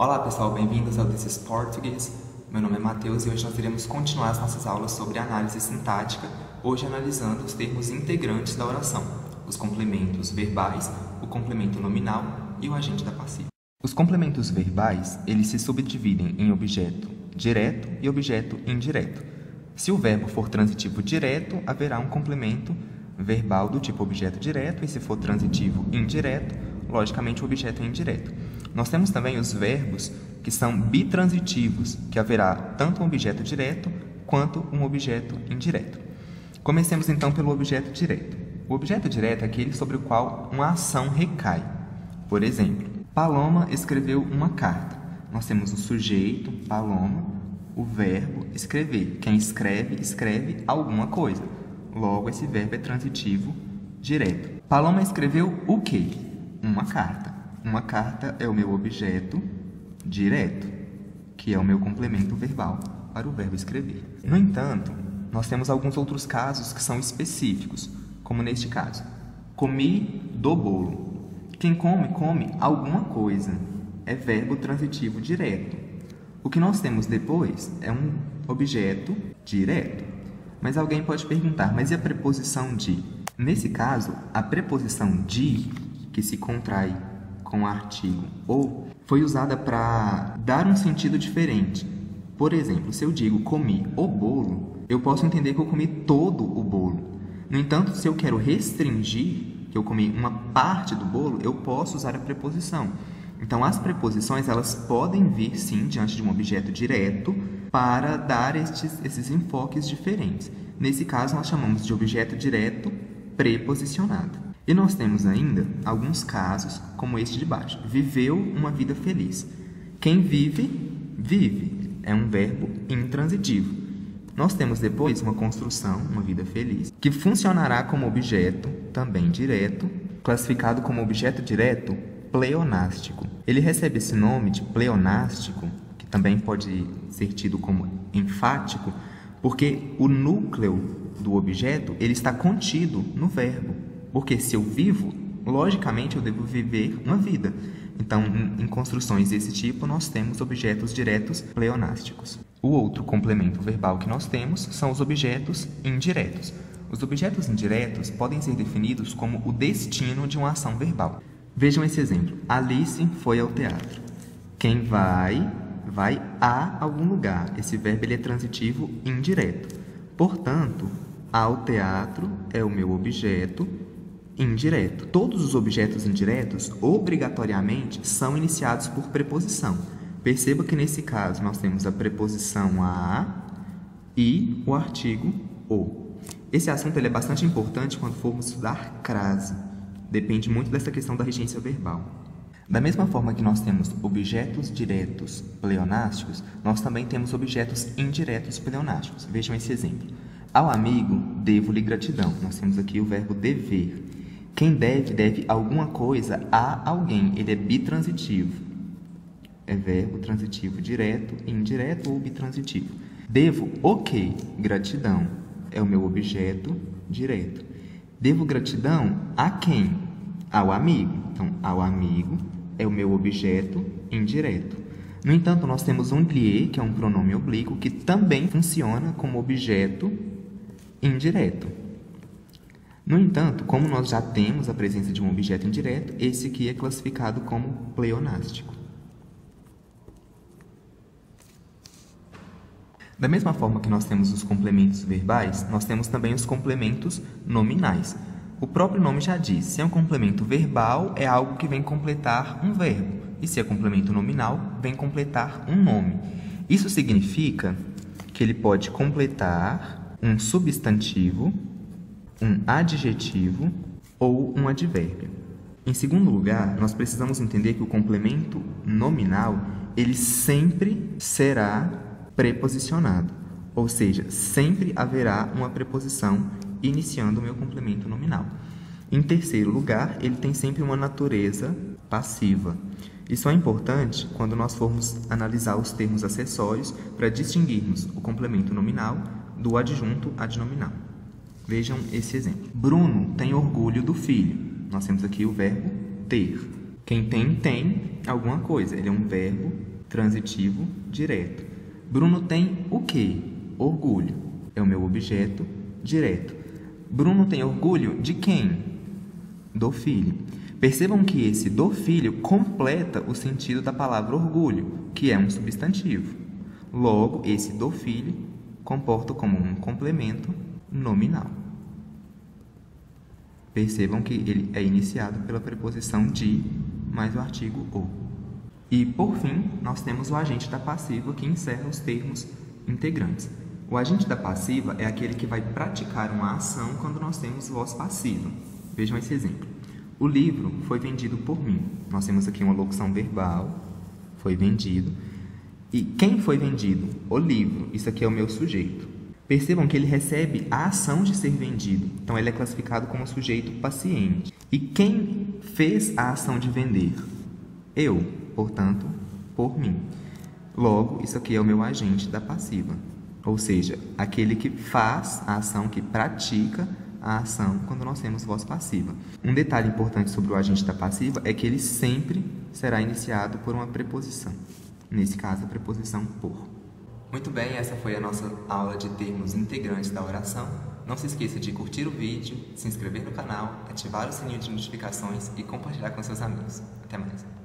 Olá pessoal, bem-vindos ao This is Português. Meu nome é Matheus e hoje nós iremos continuar as nossas aulas sobre análise sintática, hoje analisando os termos integrantes da oração, os complementos verbais, o complemento nominal e o agente da passiva. Os complementos verbais, eles se subdividem em objeto direto e objeto indireto. Se o verbo for transitivo direto, haverá um complemento verbal do tipo objeto direto, e se for transitivo indireto, logicamente o objeto é indireto. Nós temos também os verbos que são bitransitivos, que haverá tanto um objeto direto quanto um objeto indireto. Comecemos então pelo objeto direto. O objeto direto é aquele sobre o qual uma ação recai. Por exemplo, Paloma escreveu uma carta. Nós temos o sujeito, Paloma, o verbo, escrever. Quem escreve, escreve alguma coisa. Logo, esse verbo é transitivo direto. Paloma escreveu o quê? Uma carta. Uma carta é o meu objeto direto, que é o meu complemento verbal para o verbo escrever. No entanto, nós temos alguns outros casos que são específicos, como neste caso. Comi do bolo. Quem come, come alguma coisa. É verbo transitivo direto. O que nós temos depois é um objeto direto. Mas alguém pode perguntar, mas e a preposição de? Nesse caso, a preposição de, que se contrai com o artigo ou, foi usada para dar um sentido diferente. Por exemplo, se eu digo comi o bolo, eu posso entender que eu comi todo o bolo. No entanto, se eu quero restringir que eu comi uma parte do bolo, eu posso usar a preposição. Então, as preposições, elas podem vir, sim, diante de um objeto direto para dar esses enfoques diferentes. Nesse caso, nós chamamos de objeto direto preposicionado. E nós temos ainda alguns casos, como este de baixo. Viveu uma vida feliz. Quem vive, vive. É um verbo intransitivo. Nós temos depois uma construção, uma vida feliz, que funcionará como objeto, também direto, classificado como objeto direto pleonástico. Ele recebe esse nome de pleonástico, que também pode ser tido como enfático, porque o núcleo do objeto ele está contido no verbo. Porque se eu vivo, logicamente eu devo viver uma vida. Então, em construções desse tipo, nós temos objetos diretos pleonásticos. O outro complemento verbal que nós temos são os objetos indiretos. Os objetos indiretos podem ser definidos como o destino de uma ação verbal. Vejam esse exemplo. Alice foi ao teatro. Quem vai a algum lugar. Esse verbo ele é transitivo indireto. Portanto, ao teatro é o meu objeto indireto. Todos os objetos indiretos, obrigatoriamente, são iniciados por preposição. Perceba que, nesse caso, nós temos a preposição a e o artigo o. Esse assunto ele é bastante importante quando formos estudar crase. Depende muito dessa questão da regência verbal. Da mesma forma que nós temos objetos diretos pleonásticos, nós também temos objetos indiretos pleonásticos. Vejam esse exemplo. Ao amigo, devo-lhe gratidão. Nós temos aqui o verbo dever. Quem deve alguma coisa a alguém. Ele é bitransitivo. É verbo transitivo direto, indireto ou bitransitivo. Devo o quê? Gratidão. É o meu objeto direto. Devo gratidão a quem? Ao amigo. Então, ao amigo é o meu objeto indireto. No entanto, nós temos um lié, que é um pronome oblíquo, que também funciona como objeto indireto. No entanto, como nós já temos a presença de um objeto indireto, esse aqui é classificado como pleonástico. Da mesma forma que nós temos os complementos verbais, nós temos também os complementos nominais. O próprio nome já diz, se é um complemento verbal, é algo que vem completar um verbo, e se é complemento nominal, vem completar um nome. Isso significa que ele pode completar um substantivo, um adjetivo ou um advérbio. Em segundo lugar, nós precisamos entender que o complemento nominal, ele sempre será preposicionado, ou seja, sempre haverá uma preposição iniciando o meu complemento nominal. Em terceiro lugar, ele tem sempre uma natureza passiva. Isso é importante quando nós formos analisar os termos acessórios para distinguirmos o complemento nominal do adjunto adnominal. Vejam esse exemplo. Bruno tem orgulho do filho. Nós temos aqui o verbo ter. Quem tem alguma coisa. Ele é um verbo Transitivo direto. Bruno tem o quê? Orgulho. É o meu objeto direto. Bruno tem orgulho de quem? Do filho. Percebam que esse do filho completa o sentido da palavra orgulho, que é um substantivo. Logo, esse do filho comporta como um complemento nominal. Percebam que ele é iniciado pela preposição de mais o artigo o. E, por fim, nós temos o agente da passiva, que encerra os termos integrantes. O agente da passiva é aquele que vai praticar uma ação quando nós temos voz passiva. Vejam esse exemplo. O livro foi vendido por mim. Nós temos aqui uma locução verbal, foi vendido. E quem foi vendido? O livro. Isso aqui é o meu sujeito. Percebam que ele recebe a ação de ser vendido. Então, ele é classificado como sujeito paciente. E quem fez a ação de vender? Eu, portanto, por mim. Logo, isso aqui é o meu agente da passiva. Ou seja, aquele que faz a ação, que pratica a ação quando nós temos voz passiva. Um detalhe importante sobre o agente da passiva é que ele sempre será iniciado por uma preposição. Nesse caso, a preposição por. Muito bem, essa foi a nossa aula de termos integrantes da oração. Não se esqueça de curtir o vídeo, se inscrever no canal, ativar o sininho de notificações e compartilhar com seus amigos. Até mais!